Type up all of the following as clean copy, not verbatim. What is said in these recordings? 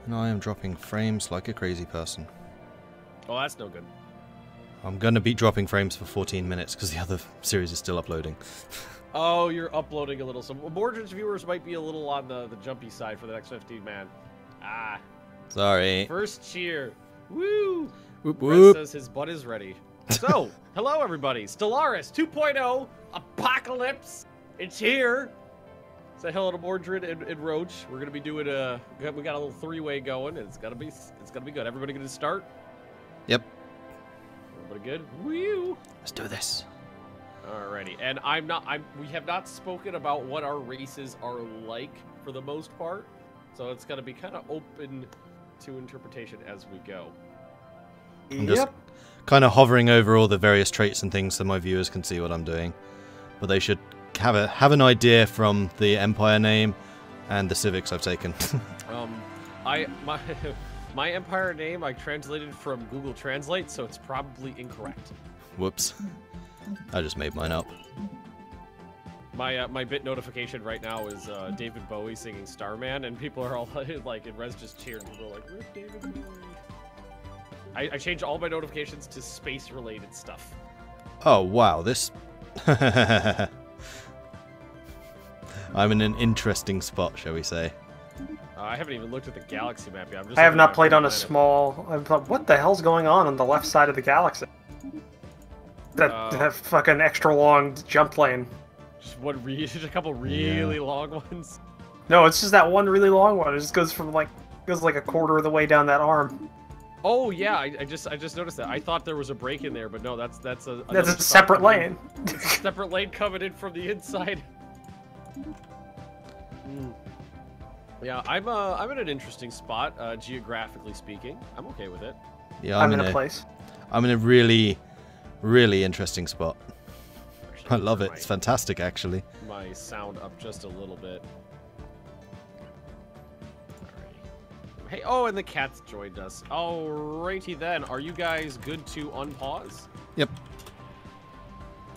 And I am dropping frames like a crazy person. Oh, that's no good. I'm going to be dropping frames for 14 minutes because the other series is still uploading. Oh, you're uploading a little. So Mordred's viewers might be a little on the jumpy side for the next 15, man. Ah. Sorry. First cheer. Woo! Whoop Red whoop. says his butt is ready. So, hello everybody. Stellaris 2.0 Apocalypse. It's here. Say hello to Mordred and Roach. We're gonna be doing we got a little three-way going. It's gonna be good. Everybody gonna start? Yep. Everybody good? Woo! Let's do this. Alrighty, and we have not spoken about what our races are like for the most part, so it's gonna be kind of open to interpretation as we go. I'm just kind of hovering over all the various traits and things so my viewers can see what I'm doing, but they should have an idea from the Empire name and the civics I've taken. My Empire name I translated from Google Translate, so it's probably incorrect. Whoops. I just made mine up. My bit notification right now is David Bowie singing Starman, and people are all like, and Rez just cheered, and people are like, "Rip David Bowie." I changed all my notifications to space-related stuff. Oh, wow, this... I'm in an interesting spot, shall we say. I haven't even looked at the galaxy map yet. I have not played on a small... I thought, what the hell's going on the left side of the galaxy? That fucking extra long jump lane. Just a couple really long ones. No, it's just that one really long one. It just goes from like a quarter of the way down that arm. Oh yeah, I just noticed that. I thought there was a break in there, but no, that's a separate lane. Separate lane coming in from the inside. Yeah, I'm in an interesting spot, geographically speaking. I'm okay with it. Yeah, I'm in a place. I'm in a really, really interesting spot. Actually, I love it. It's fantastic, actually. My sound up just a little bit. Hey, oh, and the cat's joined us. Alrighty then. Are you guys good to unpause? Yep.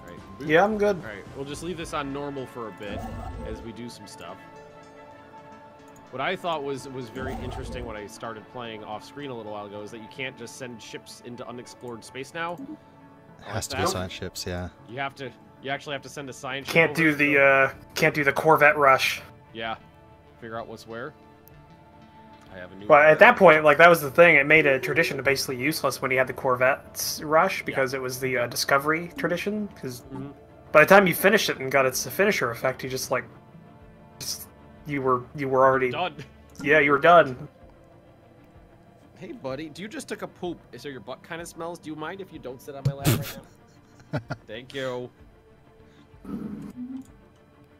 Alright. Yeah, I'm good. Alright, we'll just leave this on normal for a bit as we do some stuff. What I thought was very interesting when I started playing off screen a little while ago is that you can't just send ships into unexplored space now. It has to be science ships, yeah. You actually have to send a science ship. Can't do the Corvette rush. Yeah. Figure out what's where. I have a new. But at that point, like that was the thing. It made a tradition basically useless when you had the Corvettes rush because it was the Discovery tradition. Because by the time you finished it and got its finisher effect, you you were already done. Yeah, you were done. Hey, buddy, you just took a poop. So your butt kind of smells. Do you mind if you don't sit on my lap right now? Thank you.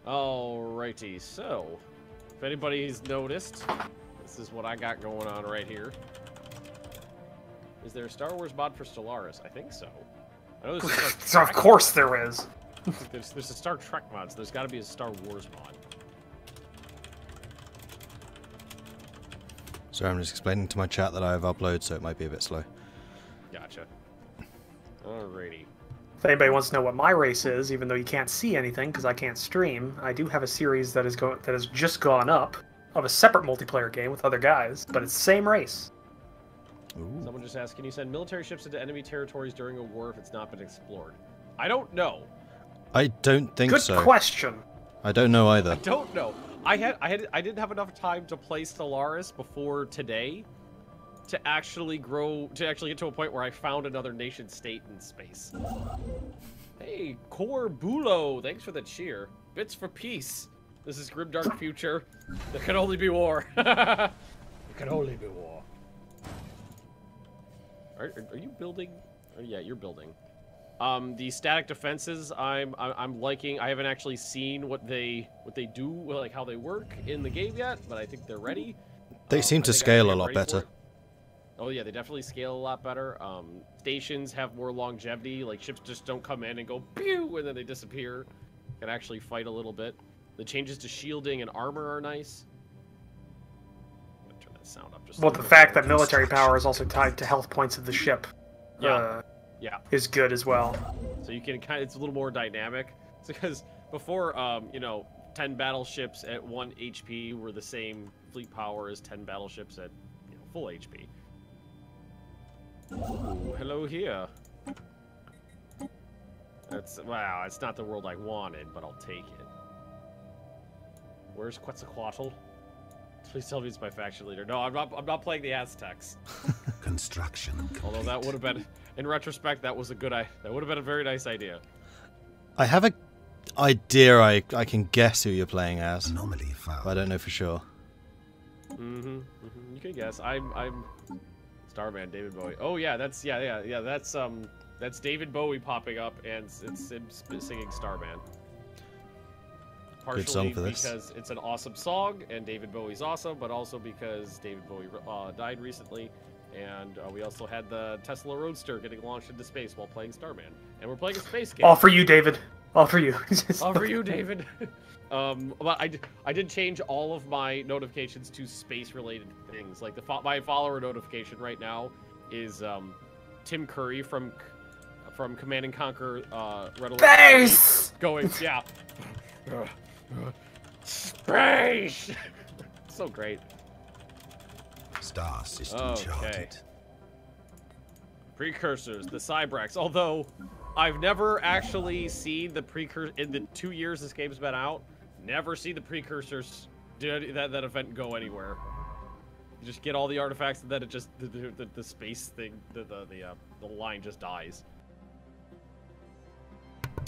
Alrighty, so if anybody's noticed, this is what I got going on right here. Is there a Star Wars mod for Stellaris? I think so. I know there's a So of course there is. There's a Star Trek mod, so there's got to be a Star Wars mod. Sorry, I'm just explaining to my chat that I have upload, so it might be a bit slow. Gotcha. Alrighty. If anybody wants to know what my race is, even though you can't see anything because I can't stream, I do have a series that has just gone up of a separate multiplayer game with other guys, but it's the same race. Ooh. Someone just asked, can you send military ships into enemy territories during a war if it's not been explored? I don't know. I don't think so. Good question. I don't know either. I don't know. I didn't have enough time to play Stellaris before today to actually get to a point where I found another nation state in space. Hey, Corbulo, thanks for the cheer. Bits for peace. This is grimdark future. There can only be war. There can only be war. Are you building? Oh, yeah, you're building. The static defenses I'm liking. I haven't actually seen what they do, like how they work in the game yet, but I think they're ready. They seem to scale a lot better. Oh yeah, they definitely scale a lot better. Stations have more longevity. Like ships just don't come in and go pew and then they disappear. Can actually fight a little bit. The changes to shielding and armor are nice. I'm gonna turn that sound up just. Well, the fact that military power is also tied to health points of the ship. Yeah. Is good as well. So you can it's a little more dynamic. It's because before, 10 battleships at 1 HP were the same fleet power as 10 battleships at full HP. Ooh, hello here. Wow, it's not the world I wanted, but I'll take it. Where's Quetzalcoatl? Please tell me it's my faction leader. No, I'm not playing the Aztecs. Construction complete. Although that would have been, in retrospect, that would have been a very nice idea. I have a idea I can guess who you're playing as. Anomaly found. But I don't know for sure. You can guess. I'm Starman, David Bowie. Oh yeah, that's that's David Bowie popping up, and it's him singing Starman. Partially Good song for this. because it's an awesome song, and David Bowie's awesome, but also because David Bowie died recently, and we also had the Tesla Roadster getting launched into space while playing Starman, and we're playing a space game. All for you, David. All for you. All for you, David. But I did change all of my notifications to space-related things. Like my follower notification right now is Tim Curry from Command and Conquer Red Alert. Space! Going, yeah. Space! So great. Star system Okay. charted. Precursors, the Cybrax. Although I've never actually seen the precursor in the 2 years this game's been out. Never see the precursors that event go anywhere. You just get all the artifacts, and then it just the space thing, the line just dies.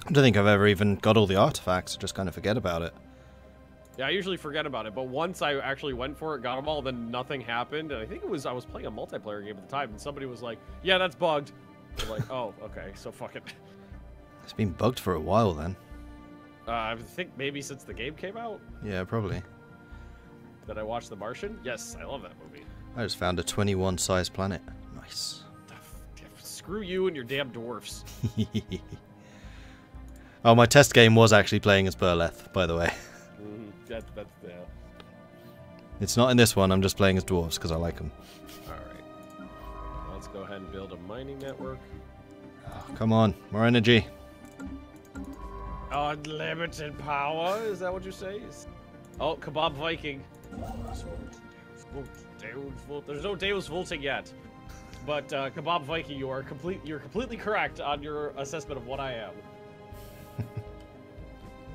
I don't think I've ever even got all the artifacts. I just kind of forget about it. Yeah, I usually forget about it, but once I actually went for it, got them all, then nothing happened. And I think I was playing a multiplayer game at the time, and somebody was like, "Yeah, that's bugged." I was like, "Oh, okay, so fuck it." It's been bugged for a while then. I think maybe since the game came out. Yeah, probably. Did I watch The Martian? Yes, I love that movie. I just found a 21-size planet. Nice. Screw you and your damn dwarfs. Oh, my test game was actually playing as Burleth, by the way. That's yeah. It's not in this one. I'm just playing as dwarves because I like them. All right. Let's go ahead and build a mining network. Oh, come on, more energy. Unlimited power? Is that what you say? Oh, Kebab Viking. There's no Deus Volting yet. But Kebab Viking, you're completely correct on your assessment of what I am.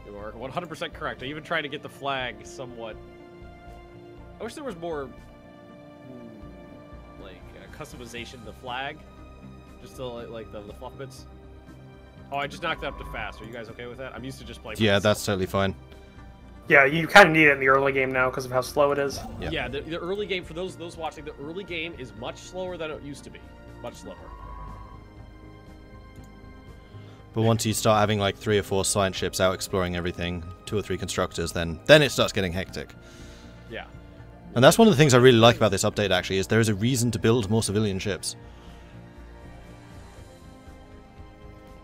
You are 100% correct. I even tried to get the flag somewhat. I wish there was more customization to the flag. Just to like the fluff bits. Oh, I just knocked it up to fast. Are you guys okay with that? I'm used to just playing. Yeah, that's totally fine. Yeah, you kind of need it in the early game now because of how slow it is. Yep. Yeah, the early game, for those watching, the early game is much slower than it used to be. Much slower. But once you start having like 3 or 4 science ships out exploring everything, 2 or 3 constructors, then it starts getting hectic. Yeah. And that's one of the things I really like about this update, actually, is there is a reason to build more civilian ships.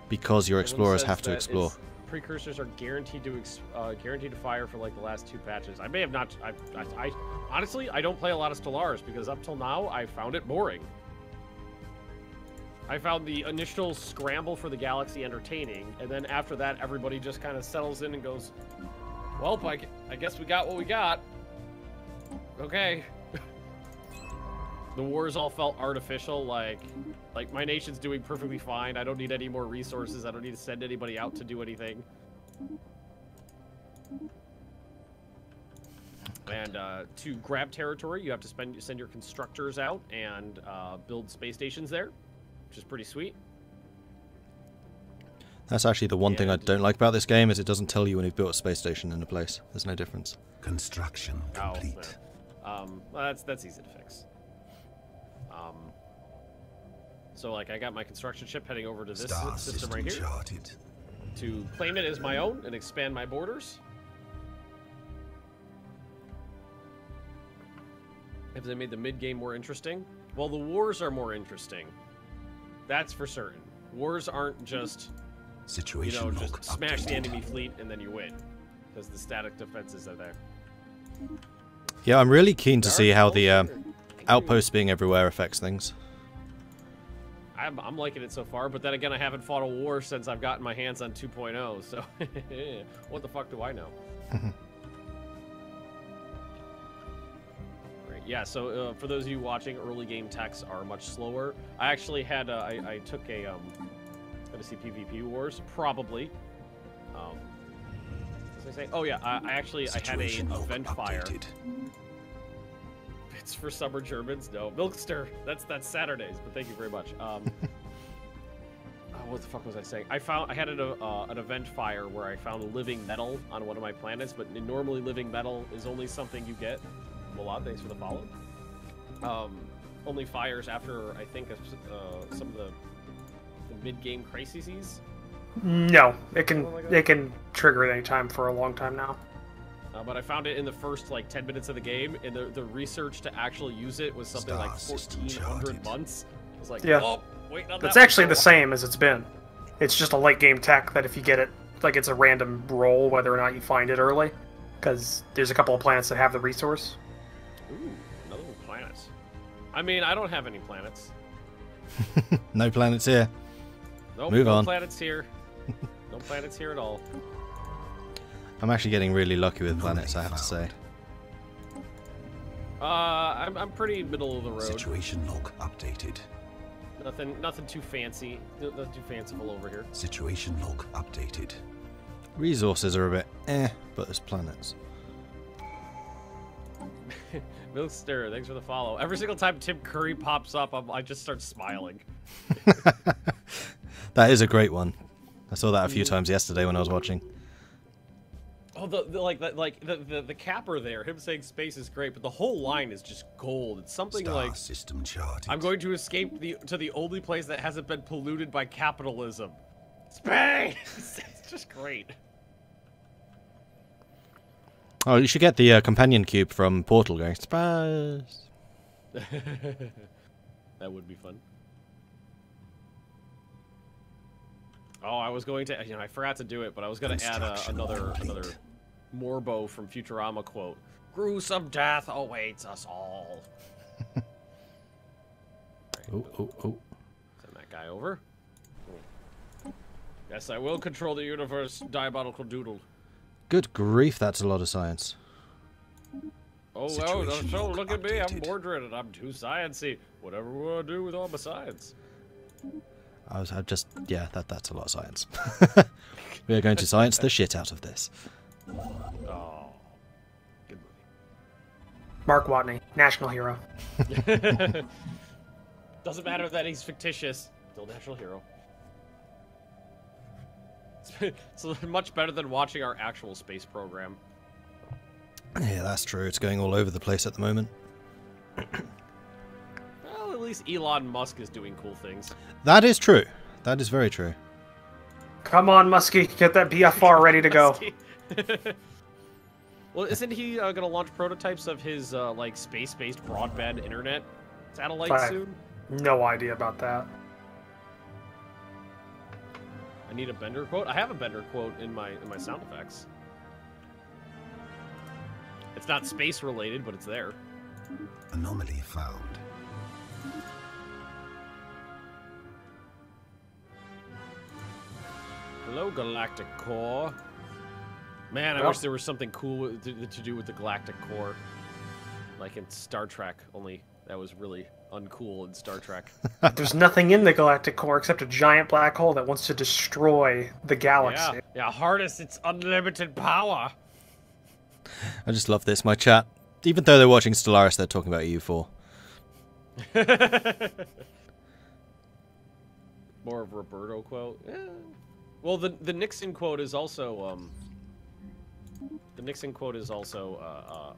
Because your explorers have to explore. Precursors are guaranteed to fire for like the last 2 patches. I may have not. I honestly, I don't play a lot of Stellaris because up till now I found it boring. I found the initial scramble for the galaxy entertaining, and then after that, everybody just kind of settles in and goes, "Well, I guess we got what we got." Okay. The wars all felt artificial, like my nation's doing perfectly fine. I don't need any more resources. I don't need to send anybody out to do anything. And to grab territory, you have to send your constructors out and build space stations there, which is pretty sweet. That's actually the one thing I don't like about this game, is it doesn't tell you when you've built a space station in a place. There's no difference. Construction complete. Well, that's easy to fix. So like I got my construction ship heading over to this system right here to claim it as my own and expand my borders. Have they made the mid-game more interesting? Well, the wars are more interesting. That's for certain. Wars aren't just, Situation just smash the enemy fleet and then you win, because the static defenses are there. Yeah, I'm really keen to see how the outposts being everywhere affects things. I'm liking it so far, but then again, I haven't fought a war since I've gotten my hands on 2.0, so what the fuck do I know? Right, yeah, so for those of you watching, early game techs are much slower. I actually had I took a Fantasy PvP Wars, probably. What was I say? Oh yeah, I had a event fire. It's for summer Germans. No, Milkster. That's Saturdays. But thank you very much. What the fuck was I saying? I had an event fire where I found living metal on one of my planets, but normally living metal is only something you get. Malad, thanks for the follow. Only fires after I think some of the mid-game crises. No, it can trigger at any time for a long time now. But I found it in the first like 10 minutes of the game, and the research to actually use it was something like 1,400 months. I was like, yeah. Oh, wait, not It's that actually the same as it's been. It's just a late game tech that if you get it, like it's a random roll whether or not you find it early, because there's a couple of planets that have the resource. Ooh, another planet. I mean, I don't have any planets. No planets here. Nope, Move on. No planets here. No planets here at all. I'm actually getting really lucky with planets, I have to say. I'm pretty middle of the road. Situation log updated. Nothing too fancy. Nothing too fanciful over here. Situation log updated. Resources are a bit but there's planets. Milkster, thanks for the follow. Every single time Tim Curry pops up, I just start smiling. That is a great one. I saw that a few times yesterday when I was watching. Oh, the capper there, him saying space is great, but the whole line is just gold. It's something like system charted. I'm going to escape to the only place that hasn't been polluted by capitalism. Space! It's just great. Oh, you should get the companion cube from Portal going, space. That would be fun. Oh, I was going to, I forgot to do it, but I was going to add another Morbo from Futurama quote. Gruesome death awaits us all. Oh. Send that guy over. Yes, I will control the universe, diabolical doodle. Good grief, that's a lot of science. Oh, well, so look at me, I'm Mordred, and I'm too sciencey. Whatever we want to do with all my science. That's a lot of science. We are going to science the shit out of this. Oh, good movie. Mark Watney, national hero. Doesn't matter that he's fictitious, still national hero. It's much better than watching our actual space program. Yeah, that's true. It's going all over the place at the moment. Well, at least Elon Musk is doing cool things. That is true. That is very true. Come on, Muskie, get that BFR ready to go. Well, isn't he going to launch prototypes of his like space-based broadband internet satellite soon? No idea about that. I need a Bender quote. I have a Bender quote in my sound effects. It's not space related, but it's there. Anomaly found. Hello, Galactic Core. Man, I wish there was something cool to do with the Galactic Core. Like in Star Trek, only that was really uncool in Star Trek. There's nothing in the Galactic Core except a giant black hole that wants to destroy the galaxy. Yeah, harness its unlimited power. I just love this. My chat, even though they're watching Stellaris, they're talking about EU4. More of a Roberto quote. Yeah. Well, the Nixon quote is also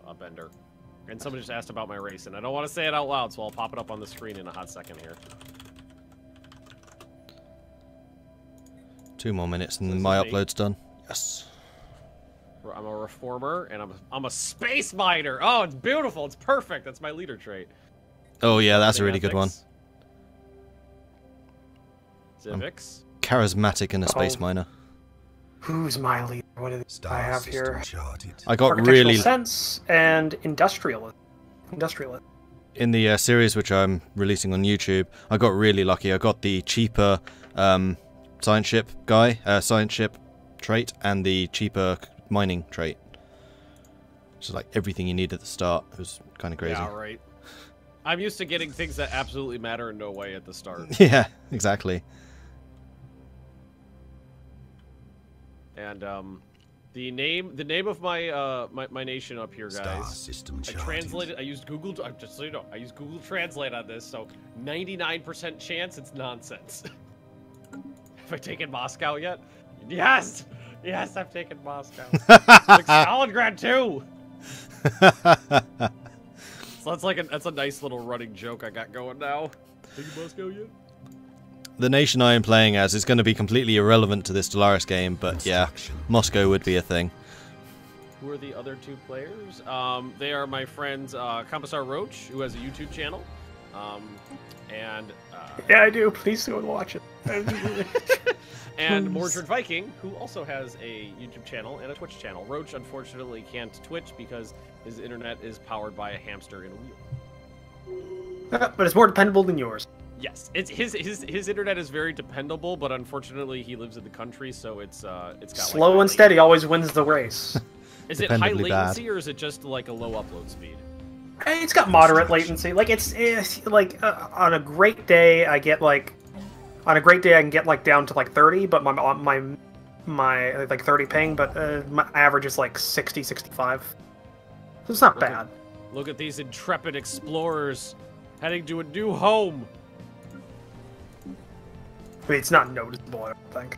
a Bender. And someone just asked about my race, and I don't want to say it out loud, so I'll pop it up on the screen in a hot second here. 2 more minutes and then my upload's done. Yes. I'm a reformer, and I'm a space miner. Oh, it's beautiful. It's perfect. That's my leader trait. Oh yeah, that's a really good one. Civics. Charismatic and a space miner. Who's my leader? What do I have here? I got Architectural really sense and industrialist. In the series which I'm releasing on YouTube, I got really lucky. I got the cheaper science ship trait and the cheaper mining trait. which is like everything you need at the start. It was kind of crazy. Yeah, right. I'm used to getting things that absolutely matter in no way at the start. Yeah, exactly. And the name of my my nation up here, guys. I translated. I used Google. Just so you know, I used Google Translate on this, so 99% chance it's nonsense. Have I taken Moscow yet? Yes, yes, I've taken Moscow. Like Stalingrad too. So that's a nice little running joke I got going now. Taken Moscow yet? The nation I am playing as is going to be completely irrelevant to this Stellaris game, but yeah, Moscow would be a thing. Who are the other two players? They are my friends Commissar Roach, who has a YouTube channel, and yeah, I do. Please go and watch it. and Mordred Viking, who also has a YouTube channel and a Twitch channel. Roach unfortunately can't Twitch because his internet is powered by a hamster in a wheel. But it's more dependable than yours. Yes, it's his internet is very dependable, but unfortunately he lives in the country, so it's got slow like and steady always wins the race. Is it high latency or is it just like a low upload speed? It's got moderate latency. Like it's like on a great day I get like I can get like down to like 30, but my like 30 ping, but my average is like 60, 65. So it's not bad. Look at these intrepid explorers heading to a new home. I mean, it's not noticeable, I don't think.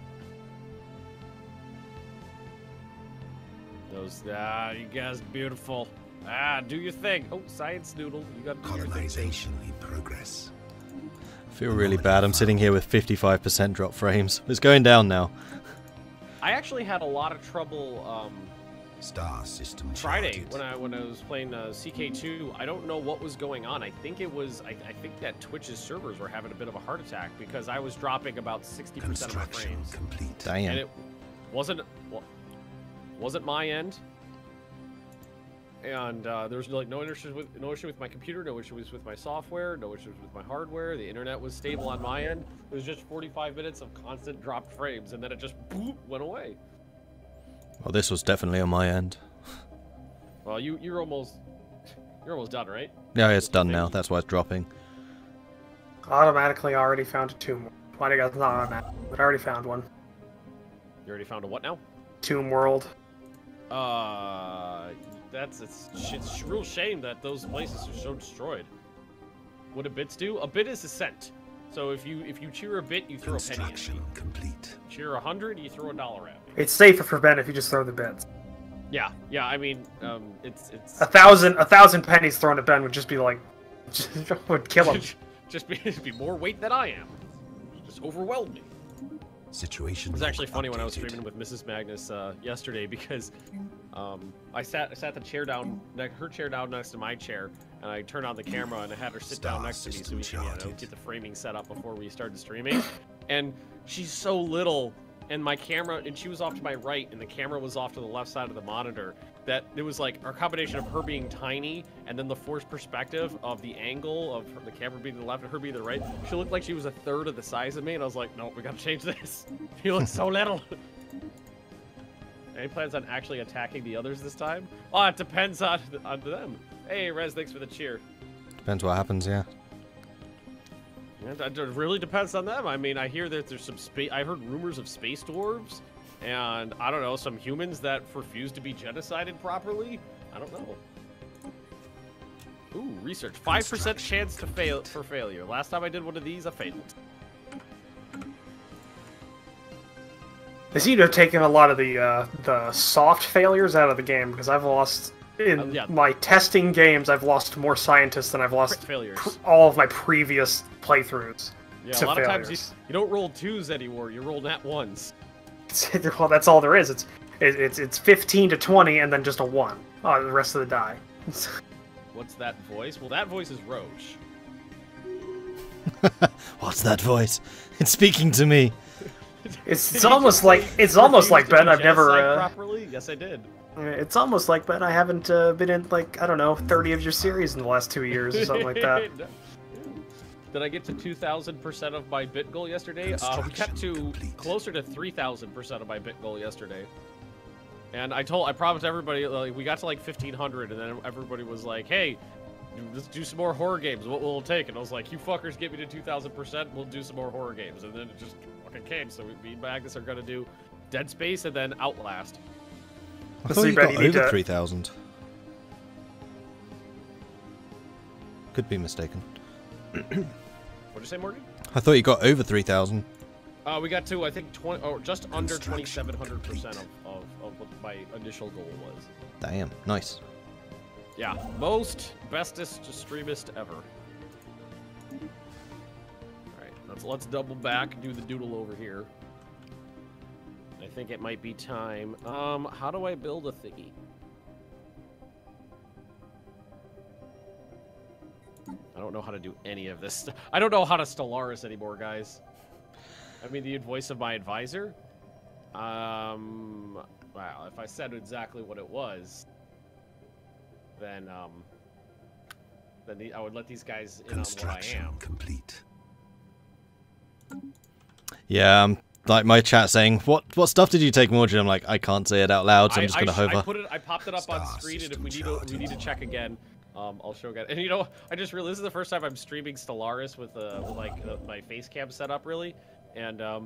Those, you guys beautiful. Do your thing. Oh, science noodle. You got colonization in progress. I feel really bad. I'm sitting here with 55% drop frames. It's going down now. I actually had a lot of trouble Star system Friday when I was playing CK2. I don't know what was going on. I think it was I think that Twitch's servers were having a bit of a heart attack because I was dropping about 60% of my frames. Complete. Damn. And it wasn't my end. And there was like no issue with my computer, no issues with my software, no issues with my hardware. The internet was stable on my end. It was just 45 minutes of constant dropped frames, and then it just boop, went away. Well, this was definitely on my end. Well, you're almost done, right? Yeah, it's done now. That's why it's dropping. Automatically already found a tomb. Why do you guys not automatic? But I already found one. You already found a what now? Tomb world. It's a real shame that those places are so destroyed. What do bits do? A bit is a cent. So if you cheer a bit, you throw a penny at me. Complete. Cheer 100, you throw $1 at me. It's safer for Ben if you just throw the bits. Yeah. I mean, it's a thousand pennies thrown at Ben would just be like, would kill him. just be more weight than I am. Just overwhelm me. Situation. It was actually funny when I was streaming with Mrs. Magnus yesterday because I sat the chair down, her chair down next to my chair, and I turned on the camera and I had her sit down next to me so we could get the framing set up before we started streaming. And she's so little, and my camera, and she was off to my right, and the camera was off to the left side of the monitor. That it was like our combination of her being tiny and then the forced perspective of the angle of the camera being to the left and her being to the right. She looked like she was a third of the size of me, and I was like, no, we gotta change this. She looks so little. Any plans on actually attacking the others this time? Oh, it depends on them. Hey, Rez, thanks for the cheer. Depends what happens, yeah. It really depends on them. I mean, I hear that there's some space. I heard rumors of space dwarves. And, I don't know, some humans that refuse to be genocided properly? I don't know. Ooh, research. 5% chance to fail for failure. Last time I did one of these, I failed. They seem to have taken a lot of the soft failures out of the game, because I've lost... In my testing games, I've lost more scientists than I've lost all of my previous playthroughs. Yeah, a lot of times you don't roll 2s anymore, you roll nat 1s. Well, that's all there is. It's 15 to 20 and then just a 1 on the rest of the die. What's that voice? Well, that voice is Roach. What's that voice? It's speaking to me. It's almost like Ben. I've never properly. Yes, I did. It's almost like Ben. I haven't been in like 30 of your series in the last 2 years or something like that. Did I get to 2,000% of my bit goal yesterday? We got to closer to 3,000% of my bit goal yesterday. And I promised everybody, like, we got to like 1,500, and then everybody was like, hey, let's do some more horror games. What will it take? And I was like, you fuckers get me to 2,000%, we'll do some more horror games. And then it just fucking came. So me and Magnus are going to do Dead Space and then Outlast. I thought you got over 3,000. Could be mistaken. What'd you say, Morgan? I thought you got over 3,000. We got to, I think, just under 2,700% of what my initial goal was. Damn, nice. Yeah, bestest streamist ever. Alright, let's double back and do the doodle over here. I think it might be time. How do I build a thingy? I don't know how to do any of this. I don't know how to Stellaris anymore, guys. I mean, the voice of my advisor. Wow, if I said exactly what it was, then I would let these guys in on what I am. Complete. Yeah, like my chat saying, what stuff did you take, Mordred? I'm like, I can't say it out loud, so I'm just gonna hover. I popped it up on screen, and if we need to check again, I'll show again. And you know, I just realized this is the first time I'm streaming Stellaris with my face cam set up, really. And I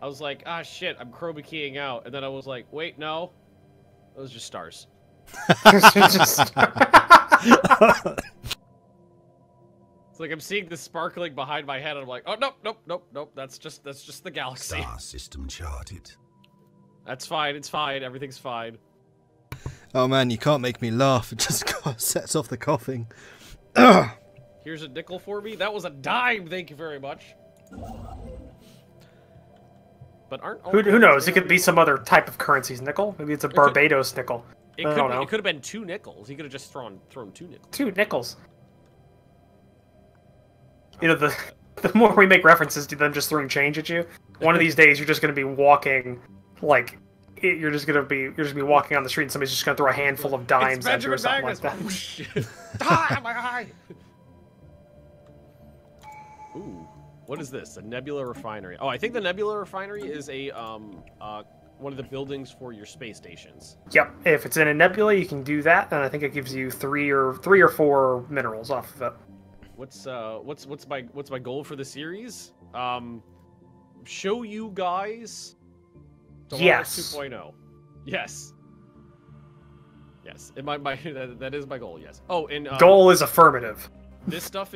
was like, ah, shit, I'm chroma keying out. And then I was like, wait, no, it was just stars. It's like I'm seeing the sparkling behind my head, and I'm like, oh, nope, that's just the galaxy. Star system charted. That's fine, it's fine, everything's fine. Oh man, you can't make me laugh. It just sets off the coughing. Here's a nickel for me. That was a dime, thank you very much. But who knows? It could be some other type of currency's nickel. Maybe it's a Barbados nickel. It could have been 2 nickels. He could have just thrown 2 nickels. 2 nickels. You know, the more we make references to them just throwing change at you, one of these days you're just going to be walking, like, you're just going to be walking on the street, and somebody's just going to throw a handful of dimes at you or something like that. Oh, shit. Ah, my eye! Ooh, what is this? A nebula refinery. Oh, I think the nebula refinery is a one of the buildings for your space stations. Yep. If it's in a nebula, you can do that, and I think it gives you 3 or 4 minerals off of it. What's my goal for the series? Show you guys Stellaris yes. 2.0. Yes. Yes. That is my goal. Yes. Oh, and goal is affirmative. This stuff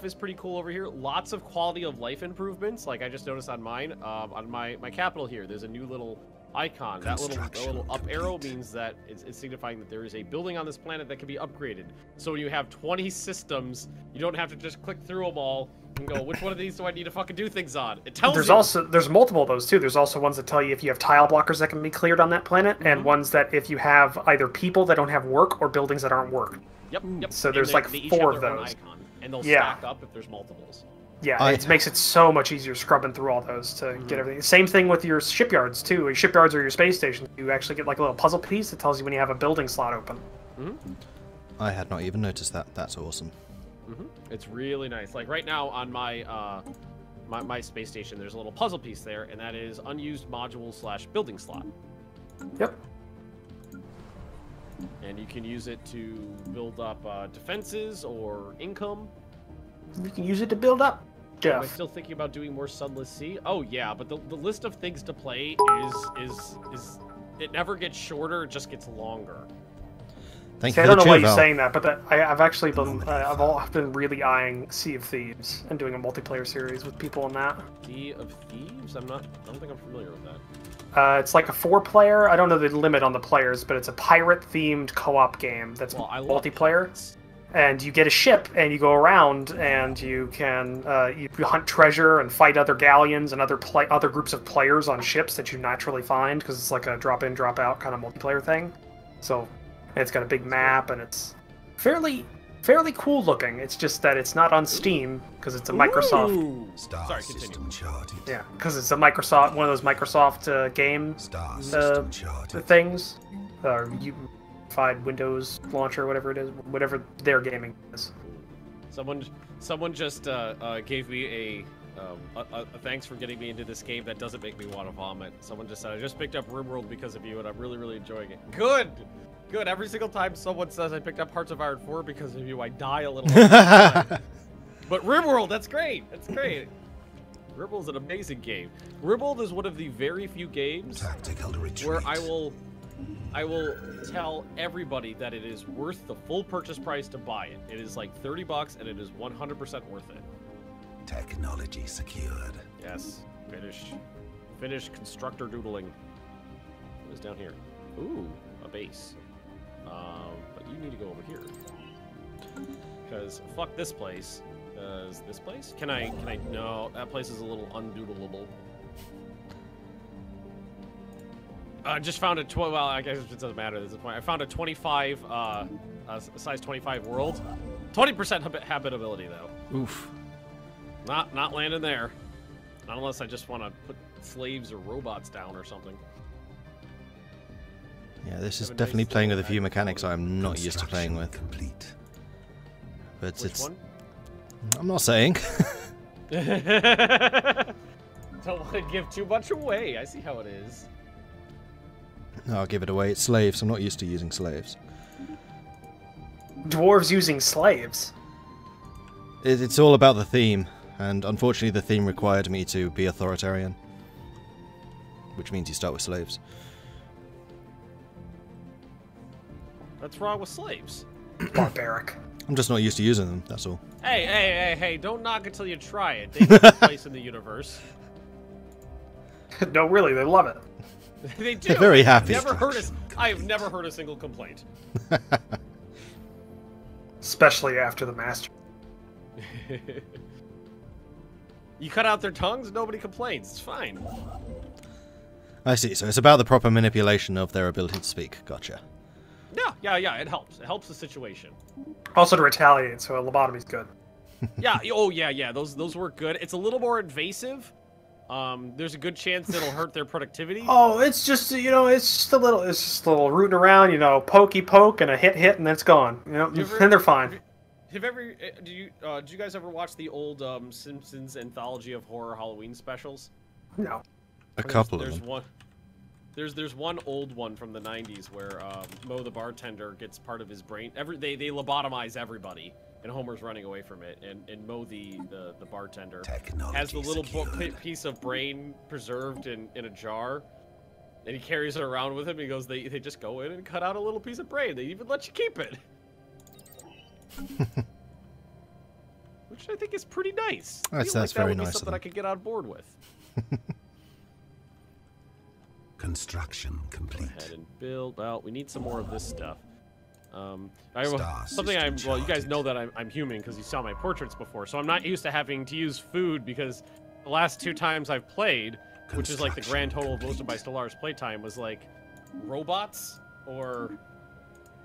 is pretty cool over here. Lots of quality of life improvements. Like I just noticed on mine, on my capital here, there's a new little icon. That little up arrow means that it's signifying that there is a building on this planet that can be upgraded. So when you have 20 systems, you don't have to just click through them all and go, which one of these do I need to fucking do things on? It tells you. There's multiple of those too. There's also ones that tell you if you have tile blockers that can be cleared on that planet, and ones that if you have either people that don't have work or buildings that aren't worked. Yep. So there's like 4 of those. Icon, and they'll stack up if there's multiples. Yeah, it makes it so much easier scrubbing through all those to get everything. Same thing with your shipyards, too. Your shipyards or your space stations. You actually get like a little puzzle piece that tells you when you have a building slot open. I had not even noticed that. That's awesome. It's really nice. Like right now on my my space station, there's a little puzzle piece there, and that is unused module / building slot. Yep. And you can use it to build up defenses or income. You can use it to build up. Am I still thinking about doing more Sunless Sea? Oh yeah, but the list of things to play is it never gets shorter, it just gets longer. Thank you. I don't know why you're saying that, but I've actually been I've been really eyeing Sea of Thieves and doing a multiplayer series with people on that. Sea of Thieves? I don't think I'm familiar with that. It's like a 4-player. I don't know the limit on the players, but it's a pirate-themed co-op game that's multiplayer. And you get a ship, and you go around, and you can you hunt treasure and fight other galleons and other groups of players on ships that you naturally find, because it's like a drop-in, drop-out kind of multiplayer thing. So it's got a big map, and it's fairly cool looking. It's just that it's not on Steam because it's a Microsoft. Sorry, continue. Yeah, because it's a Microsoft, one of those Microsoft game things. Unified Windows launcher, whatever it is, whatever their gaming is. Someone just gave me Thanks for getting me into this game that doesn't make me want to vomit. Someone just said, I just picked up RimWorld because of you, and I'm really, really enjoying it. Good! Good. Every single time someone says I picked up Hearts of Iron 4 because of you, I die a little. But RimWorld, that's great. That's great. RimWorld's an amazing game. RimWorld is one of the very few games where I will tell everybody that it is worth the full purchase price to buy it. It is like $30 and it is 100% worth it. Technology secured. Yes. Finish constructor doodling. What is down here? Ooh, a base. But you need to go over here. Because fuck this place. This place? Can I, no, that place is a little undoodleable. I just found a well, I guess it doesn't matter at this point. I found a 25, size 25 world. 20% habitability though. Oof. Not landing there. Not unless I just want to put slaves or robots down or something. Yeah, this is definitely playing with a few mechanics I'm not used to playing with. Complete. But Which one? I'm not saying. Don't want to give too much away. I see how it is. No, I'll give it away. It's slaves. I'm not used to using slaves. Dwarves using slaves. It's all about the theme, and unfortunately the theme required me to be authoritarian. Which means you start with slaves. What's wrong with slaves? Barbaric. I'm just not used to using them, that's all. Hey, don't knock until you try it. They have a place in the universe. No, really, they love it. They do. They're very happy. I have never heard a single complaint. Especially after the master. You cut out their tongues, nobody complains. It's fine. I see, so it's about the proper manipulation of their ability to speak. Gotcha. Yeah, it helps. It helps the situation. Also to retaliate, so a lobotomy's good. Yeah, oh yeah, those work good. It's a little more invasive. There's a good chance it'll hurt their productivity. Oh, it's just, you know, it's just a little rooting around, you know, pokey poke and a hit, and then it's gone. You know, and they're fine. Did you guys ever watch the old Simpsons anthology of horror Halloween specials? No. A couple of them. There's one old one from the 90s where Moe the bartender gets part of his brain. They lobotomize everybody, and Homer's running away from it. And Moe the bartender has the little piece of brain preserved in a jar, and he carries it around with him. He goes, they just go in and cut out a little piece of brain. They even let you keep it, which I think is pretty nice. That's very nice. Something I could get on board with. Construction complete. Go ahead and build. Well, we need some more of this stuff. You guys know that I'm human because you saw my portraits before, so I'm not used to having to use food because the last 2 times I've played, which is like the grand total of most of my Stellaris playtime, was like robots or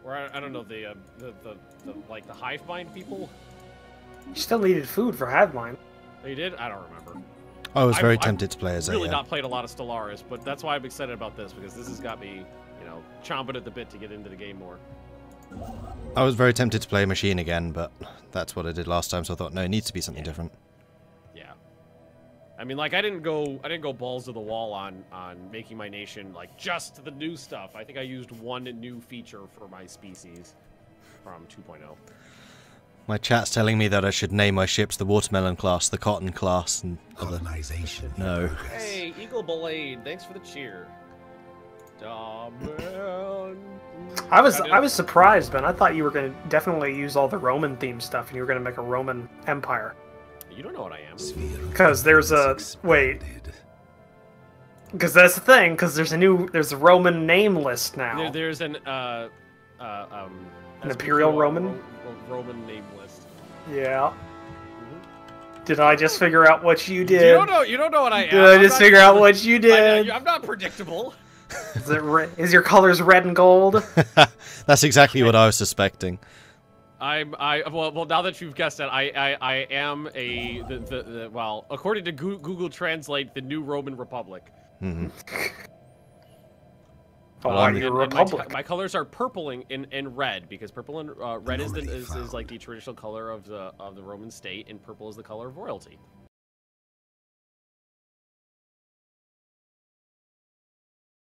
I don't know, the hive mind people. You still needed food for hive mind. Oh, you did? I don't remember. I was very tempted to play as I've really not played a lot of Stellaris, but that's why I'm excited about this, because this has got me, you know, chomping at the bit to get into the game more. I was very tempted to play a machine again, but that's what I did last time, so I thought, no, it needs to be something different. Yeah. I mean, like, I didn't go balls to the wall on making my nation, like, just the new stuff. I think I used one new feature for my species from 2.0. My chat's telling me that I should name my ships the Watermelon class, the Cotton class, and other... Colonization. No. Hey, Eagle Blade, thanks for the cheer. I was surprised, Ben. I thought you were going to definitely use all the Roman themed stuff, and you were going to make a Roman empire. You don't know what I am. Because there's a Because that's the thing. Because there's a Roman name list now. There's an Imperial Roman name list. Yeah. Did I just figure out what you did? You don't know what I am. Did I just figure out what you did? I'm not predictable. Is your colors red and gold? That's exactly what I was suspecting. Well, now that you've guessed it, I am well, according to Google Translate, the new Roman Republic. Mm-hmm. My colors are purple and red, because purple and red is like the traditional color of the Roman state, and purple is the color of royalty.